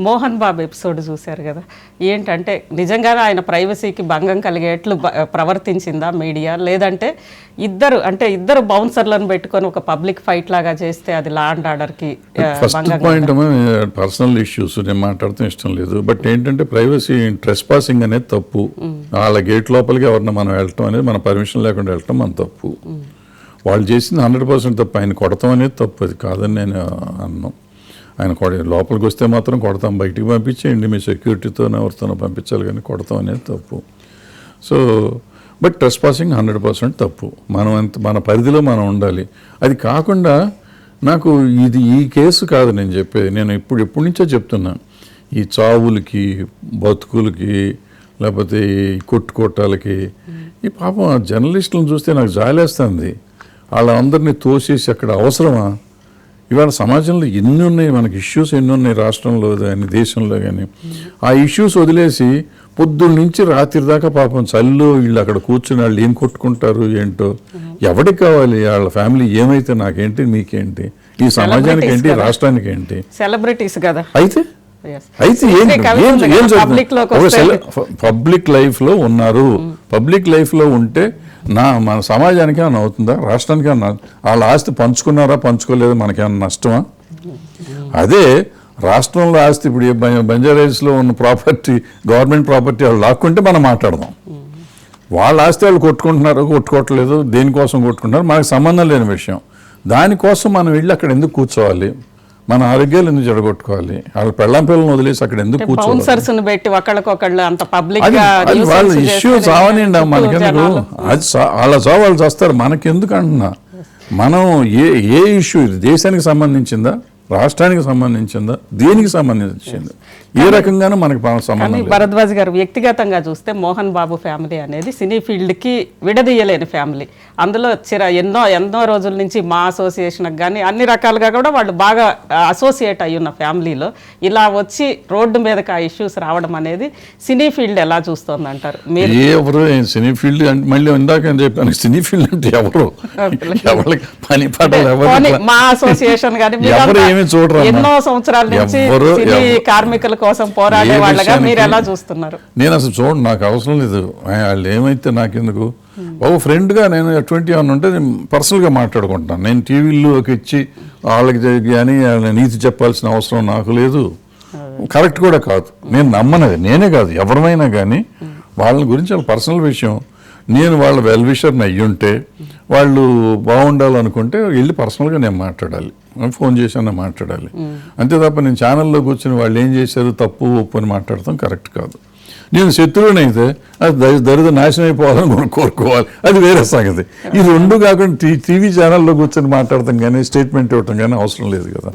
Mohan Babu episode చూశారు కదా, ఏంటంటే నిజంగానే ఆయన ప్రైవసీకి భంగం కలిగేట్లు ప్రవర్తించిందా మీడియా, లేదంటే ఇద్దరు బౌన్సర్లను పెట్టుకొని ఒక పబ్లిక్ ఫైట్ లాగా చేస్తే అది లా అండ్ ఆర్డర్కి ఫస్ట్ పాయింట్ పర్సనల్ ఇష్యూస్ నేను మాట్లాడటం ఇష్టం లేదు. బట్ ఏంటంటే ప్రైవసీ ట్రెస్ పాసింగ్ అనేది తప్పు. వాళ్ళ గేట్ లోపలికి ఎవరన్నా మనం వెళ్ళటం అనేది మన పర్మిషన్ లేకుండా వెళ్ళటం మన తప్పు. వాళ్ళు చేసింది 100% తప్పు. ఆయన కొడతాం అనేది తప్పు, అది కాదని నేను అన్నాను. ఆయన లోపలికి వస్తే మాత్రం కొడతాం, బయటికి పంపించేయండి మీ సెక్యూరిటీతోనో ఎవరితోనో పంపించాలి, కానీ కొడతాం అనేది తప్పు. సో బట్ ట్రెస్ పాసింగ్ 100% తప్పు. మన పరిధిలో మనం ఉండాలి. అది కాకుండా నాకు ఈ కేసు కాదు నేను చెప్పేది, నేను ఎప్పటి నుంచో చెప్తున్నాను. ఈ చావులకి బతుకులకి లేకపోతే ఈ కొట్టుకోటాలకి ఈ పాపం జర్నలిస్టులను చూస్తే నాకు జాలేస్తుంది. వాళ్ళందరినీ తోసేసి అక్కడ అవసరమా? ఇవాళ సమాజంలో ఎన్ని ఉన్నాయి, మనకి ఇష్యూస్ ఎన్ని ఉన్నాయి రాష్ట్రంలో కానీ దేశంలో కానీ. ఆ ఇష్యూస్ వదిలేసి పొద్దున్న నుంచి రాత్రి దాకా పాపం చల్లో వీళ్ళు అక్కడ కూర్చుని వాళ్ళు ఏం కొట్టుకుంటారు ఏంటో. ఎవరికి కావాలి వాళ్ళ ఫ్యామిలీ ఏమైతే నాకేంటి మీకేంటి, ఈ సమాజానికి ఏంటి, రాష్ట్రానికి ఏంటి? సెలబ్రిటీస్ కదా. అయితే పబ్లిక్ లైఫ్ లో ఉన్నారు. పబ్లిక్ లైఫ్ లో ఉంటే మన సమాజానికి ఏమన్నా అవుతుందా, రాష్ట్రానికి ఏమన్నా? వాళ్ళ ఆస్తి పంచుకున్నారా పంచుకోలేదా, మనకేమన్నా నష్టమా? అదే రాష్ట్రంలో ఆస్తి ఇప్పుడు బంజారాహిల్స్లో ఉన్న ప్రాపర్టీ గవర్నమెంట్ ప్రాపర్టీ వాళ్ళు లాక్కుంటే మనం మాట్లాడదాం. వాళ్ళ ఆస్తి వాళ్ళు కొట్టుకుంటున్నారు, కొట్టుకోవట్లేదు, దేనికోసం కొట్టుకుంటున్నారు మనకు సంబంధం లేని విషయం. దానికోసం మనం వెళ్ళి అక్కడ ఎందుకు కూర్చోవాలి? మన ఆరోగ్యాలు ఎందుకు జడగొట్టుకోవాలి? వాళ్ళ పిల్లలను వదిలేసి అక్కడ ఎందుకు కూర్చోవాలి? వాళ్ళ ఇష్యూ చావనండి, మనకెందుకు? అది వాళ్ళ చావు వాళ్ళు చేస్తారు, మనకెందుకు అంటున్నా. మనం ఏ ఇష్యూ ఇది దేశానికి సంబంధించిందా, రాష్ట్రానికి సంబంధించిందా, దేనికి సంబంధించింది, ఏ రకంగానూ మనకి సంబంధం. భరద్వాజ్ గారు వ్యక్తిగతంగా చూస్తే మోహన్ బాబు ఫ్యామిలీ అనేది సినీ ఫీల్డ్కి విడదీయలేని ఫ్యామిలీ. అందులో ఎన్నో రోజుల నుంచి మా అసోసియేషన్కి కానీ అన్ని రకాలుగా కూడా వాళ్ళు బాగా అసోసియేట్ అయ్యి ఉన్న ఫ్యామిలీలో ఇలా వచ్చి రోడ్డు మీదకి ఆ ఇష్యూస్ రావడం అనేది సినీ ఫీల్డ్ ఎలా చూస్తుంది అంటారు మీరు? ఎవరు సినీ ఫీల్డ్ అంటే మళ్ళీ ఇందాక చెప్పాను, సినీ ఫీల్డ్ అంటే ఎవరు పని పాటలు మా అసోసియేషన్ కానీ ఎన్నో సంవత్సరాల నుంచి సినీ కార్మికుల కోసం పోరాడే వాళ్ళగా మీరు ఎలా చూస్తున్నారు? నేను అసలు చూడండి, నాకు అవసరం లేదు వాళ్ళు ఏమైతే నాకెందుకు. ఒక ఫ్రెండ్గా నేను ఎటువంటి ఏమన్నా ఉంటే నేను పర్సనల్గా మాట్లాడుకుంటాను. నేను టీవీలోకి ఇచ్చి వాళ్ళకి కానీ నీతి చెప్పాల్సిన అవసరం నాకు లేదు, కరెక్ట్ కూడా కాదు. నేను నమ్మనది, నేనే కాదు ఎవరైనా కానీ వాళ్ళ గురించి వాళ్ళ పర్సనల్ విషయం. నేను వాళ్ళ వెల్ విషర్ని అయ్యుంటే వాళ్ళు బాగుండాలనుకుంటే వెళ్ళి పర్సనల్గా నేను మాట్లాడాలి, ఫోన్ చేసి మాట్లాడాలి. అంతే తప్ప నేను ఛానల్లో కూర్చొని వాళ్ళు ఏం చేశారు తప్పు ఒప్పు అని మాట్లాడతాం కరెక్ట్ కాదు. నేను శత్రువునైతే అది దరిద్ర నాశనం అయిపోవాలని కోరుకోవాలి, అది వేరే సంగతి. ఈ రెండు కాకుండా టీవీ ఛానల్లో కూర్చొని మాట్లాడతాం కానీ స్టేట్మెంట్ ఇవ్వటం కానీ అవసరం లేదు కదా.